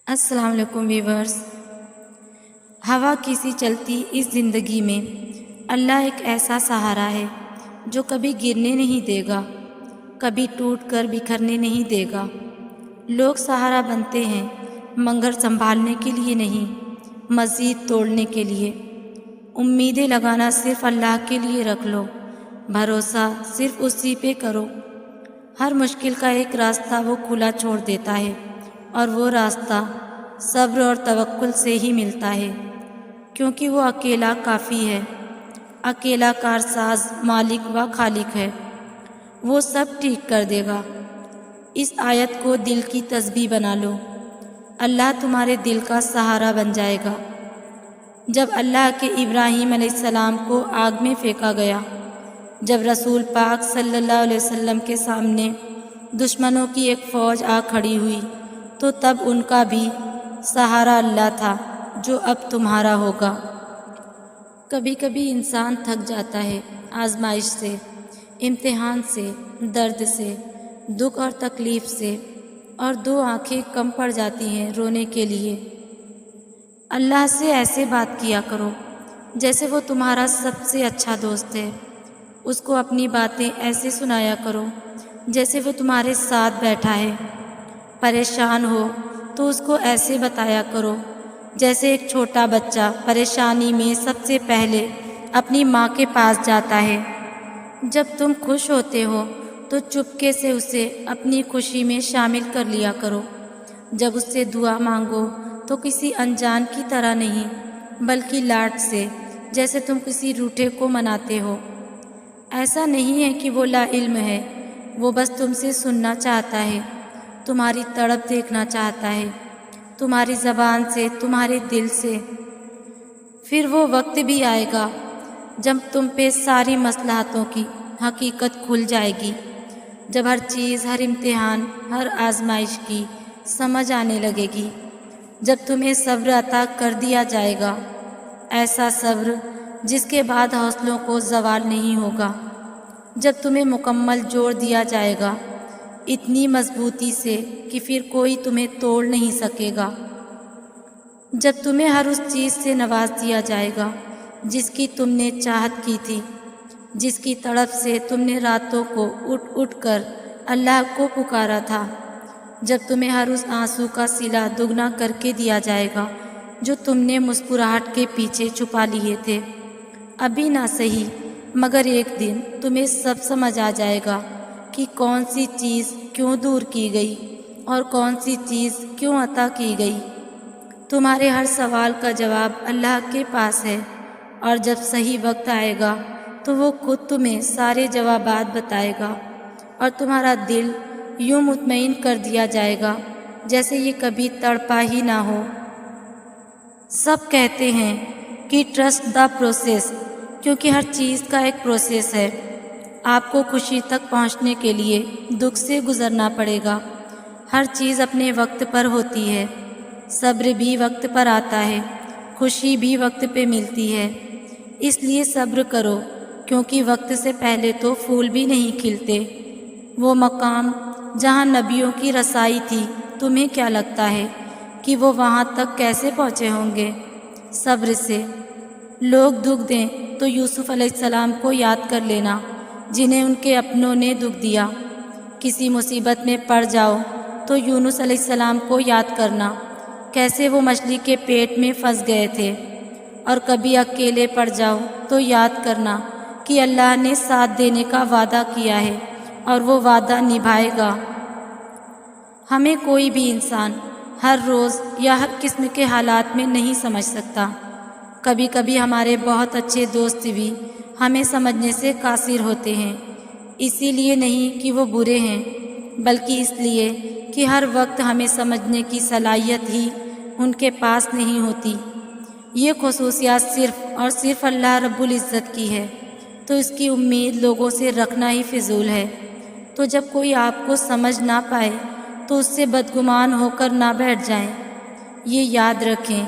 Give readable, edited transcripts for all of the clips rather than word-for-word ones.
السلام علیکم ویورز۔ ہوا کی سی چلتی اس زندگی میں اللہ ایک ایسا سہارا ہے جو کبھی گرنے نہیں دے گا، کبھی ٹوٹ کر بکھرنے نہیں دے گا۔ لوگ سہارا بنتے ہیں مگر سنبھالنے کے لیے نہیں، مزید توڑنے کے لیے۔ امیدیں لگانا صرف اللہ کے لیے رکھ لو، بھروسہ صرف اسی پہ کرو۔ ہر مشکل کا ایک راستہ وہ کھلا چھوڑ دیتا ہے، اور وہ راستہ صبر اور توکل سے ہی ملتا ہے، کیونکہ وہ اکیلا کافی ہے، اکیلا کارساز مالک و خالق ہے۔ وہ سب ٹھیک کر دے گا۔ اس آیت کو دل کی تسبیح بنا لو، اللہ تمہارے دل کا سہارا بن جائے گا۔ جب اللہ کے ابراہیم علیہ السلام کو آگ میں پھینکا گیا، جب رسول پاک صلی اللہ علیہ وسلم کے سامنے دشمنوں کی ایک فوج آ کھڑی ہوئی، تو تب ان کا بھی سہارا اللہ تھا جو اب تمہارا ہوگا۔ کبھی کبھی انسان تھک جاتا ہے آزمائش سے، امتحان سے، درد سے، دکھ اور تکلیف سے، اور دو آنکھیں کم پڑ جاتی ہیں رونے کے لیے۔ اللہ سے ایسے بات کیا کرو جیسے وہ تمہارا سب سے اچھا دوست ہے۔ اس کو اپنی باتیں ایسے سنایا کرو جیسے وہ تمہارے ساتھ بیٹھا ہے۔ پریشان ہو تو اس کو ایسے بتایا کرو جیسے ایک چھوٹا بچہ پریشانی میں سب سے پہلے اپنی ماں کے پاس جاتا ہے۔ جب تم خوش ہوتے ہو تو چپکے سے اسے اپنی خوشی میں شامل کر لیا کرو۔ جب اس سے دعا مانگو تو کسی انجان کی طرح نہیں، بلکہ لاڈ سے، جیسے تم کسی روٹھے کو مناتے ہو۔ ایسا نہیں ہے کہ وہ لا علم ہے، وہ بس تم سے سننا چاہتا ہے، تمہاری تڑپ دیکھنا چاہتا ہے، تمہاری زبان سے، تمہارے دل سے۔ پھر وہ وقت بھی آئے گا جب تم پہ ساری مصلحتوں کی حقیقت کھل جائے گی، جب ہر چیز، ہر امتحان، ہر آزمائش کی سمجھ آنے لگے گی، جب تمہیں صبر عطا کر دیا جائے گا، ایسا صبر جس کے بعد حوصلوں کو زوال نہیں ہوگا، جب تمہیں مکمل جوڑ دیا جائے گا اتنی مضبوطی سے کہ پھر کوئی تمہیں توڑ نہیں سکے گا، جب تمہیں ہر اس چیز سے نواز دیا جائے گا جس کی تم نے چاہت کی تھی، جس کی تڑپ سے تم نے راتوں کو اٹھ اٹھ کر اللہ کو پکارا تھا، جب تمہیں ہر اس آنسو کا صلہ دگنا کر کے دیا جائے گا جو تم نے مسکراہٹ کے پیچھے چھپا لیے تھے۔ ابھی نہ صحیح، مگر ایک دن تمہیں سب سمجھ آ جائے گا کہ کون سی چیز کیوں دور کی گئی اور کون سی چیز کیوں عطا کی گئی۔ تمہارے ہر سوال کا جواب اللہ کے پاس ہے، اور جب صحیح وقت آئے گا تو وہ خود تمہیں سارے جوابات بتائے گا، اور تمہارا دل یوں مطمئن کر دیا جائے گا جیسے یہ کبھی تڑپا ہی نہ ہو۔ سب کہتے ہیں کہ ٹرسٹ دا پروسیس، کیونکہ ہر چیز کا ایک پروسیس ہے۔ آپ کو خوشی تک پہنچنے کے لیے دکھ سے گزرنا پڑے گا۔ ہر چیز اپنے وقت پر ہوتی ہے، صبر بھی وقت پر آتا ہے، خوشی بھی وقت پہ ملتی ہے۔ اس لیے صبر کرو، کیونکہ وقت سے پہلے تو پھول بھی نہیں کھلتے۔ وہ مقام جہاں نبیوں کی رسائی تھی، تمہیں کیا لگتا ہے کہ وہ وہاں تک کیسے پہنچے ہوں گے؟ صبر سے۔ لوگ دکھ دیں تو یوسف علیہ السلام کو یاد کر لینا جنہیں ان کے اپنوں نے دکھ دیا۔ کسی مصیبت میں پڑ جاؤ تو یونس علیہ السلام کو یاد کرنا، کیسے وہ مچھلی کے پیٹ میں پھنس گئے تھے۔ اور کبھی اکیلے پڑ جاؤ تو یاد کرنا کہ اللہ نے ساتھ دینے کا وعدہ کیا ہے اور وہ وعدہ نبھائے گا۔ ہمیں کوئی بھی انسان ہر روز یا ہر قسم کے حالات میں نہیں سمجھ سکتا۔ کبھی کبھی ہمارے بہت اچھے دوست بھی ہمیں سمجھنے سے قاصر ہوتے ہیں، اسی لیے نہیں کہ وہ برے ہیں، بلکہ اس لیے کہ ہر وقت ہمیں سمجھنے کی صلاحیت ہی ان کے پاس نہیں ہوتی۔ یہ خصوصیات صرف اور صرف اللہ رب العزت کی ہے، تو اس کی امید لوگوں سے رکھنا ہی فضول ہے۔ تو جب کوئی آپ کو سمجھ نہ پائے تو اس سے بدگمان ہو کر نہ بیٹھ جائیں۔ یہ یاد رکھیں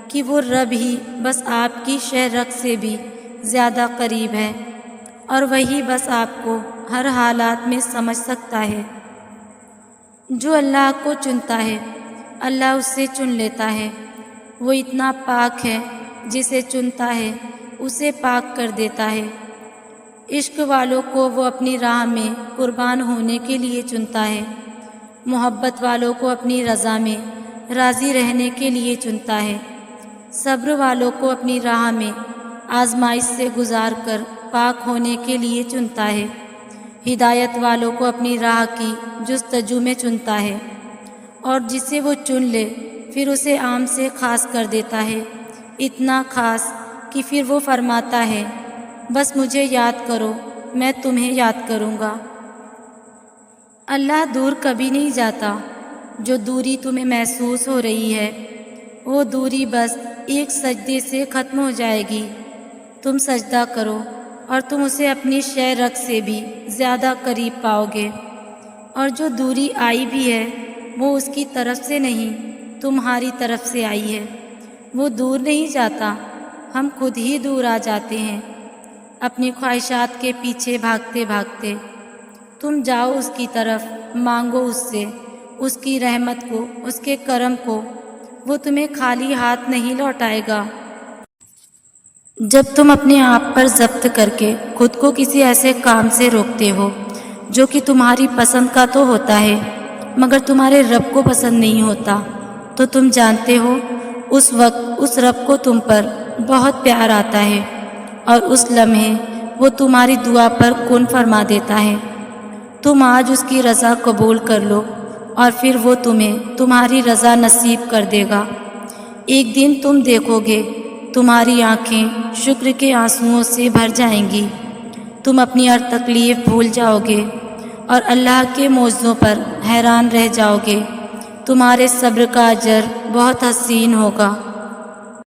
کہ وہ رب ہی بس آپ کی شہرک سے بھی زیادہ قریب ہے، اور وہی بس آپ کو ہر حالات میں سمجھ سکتا ہے۔ جو اللہ کو چنتا ہے اللہ اس سے چن لیتا ہے۔ وہ اتنا پاک ہے، جسے چنتا ہے اسے پاک کر دیتا ہے۔ عشق والوں کو وہ اپنی راہ میں قربان ہونے کے لیے چنتا ہے۔ محبت والوں کو اپنی رضا میں راضی رہنے کے لیے چنتا ہے۔ صبر والوں کو اپنی راہ میں آزمائش سے گزار کر پاک ہونے کے لیے چنتا ہے۔ ہدایت والوں کو اپنی راہ کی جستجو میں چنتا ہے، اور جسے وہ چن لے پھر اسے عام سے خاص کر دیتا ہے، اتنا خاص کہ پھر وہ فرماتا ہے بس مجھے یاد کرو، میں تمہیں یاد کروں گا۔ اللہ دور کبھی نہیں جاتا۔ جو دوری تمہیں محسوس ہو رہی ہے وہ دوری بس ایک سجدے سے ختم ہو جائے گی۔ تم سجدہ کرو اور تم اسے اپنی شے رگ سے بھی زیادہ قریب پاؤ گے۔ اور جو دوری آئی بھی ہے وہ اس کی طرف سے نہیں، تمہاری طرف سے آئی ہے۔ وہ دور نہیں جاتا، ہم خود ہی دور آ جاتے ہیں اپنی خواہشات کے پیچھے بھاگتے بھاگتے۔ تم جاؤ اس کی طرف، مانگو اس سے، اس کی رحمت کو، اس کے کرم کو، وہ تمہیں خالی ہاتھ نہیں لوٹائے گا۔ جب تم اپنے آپ پر ضبط کر کے خود کو کسی ایسے کام سے روکتے ہو جو کہ تمہاری پسند کا تو ہوتا ہے مگر تمہارے رب کو پسند نہیں ہوتا، تو تم جانتے ہو اس وقت اس رب کو تم پر بہت پیار آتا ہے، اور اس لمحے وہ تمہاری دعا پر کن فرما دیتا ہے۔ تم آج اس کی رضا قبول کر لو اور پھر وہ تمہیں تمہاری رضا نصیب کر دے گا۔ ایک دن تم دیکھو گے تمہاری آنکھیں شکر کے آنسوؤں سے بھر جائیں گی، تم اپنی ہر تکلیف بھول جاؤ گے اور اللہ کے معجزوں پر حیران رہ جاؤ گے۔ تمہارے صبر کا اجر بہت حسین ہوگا۔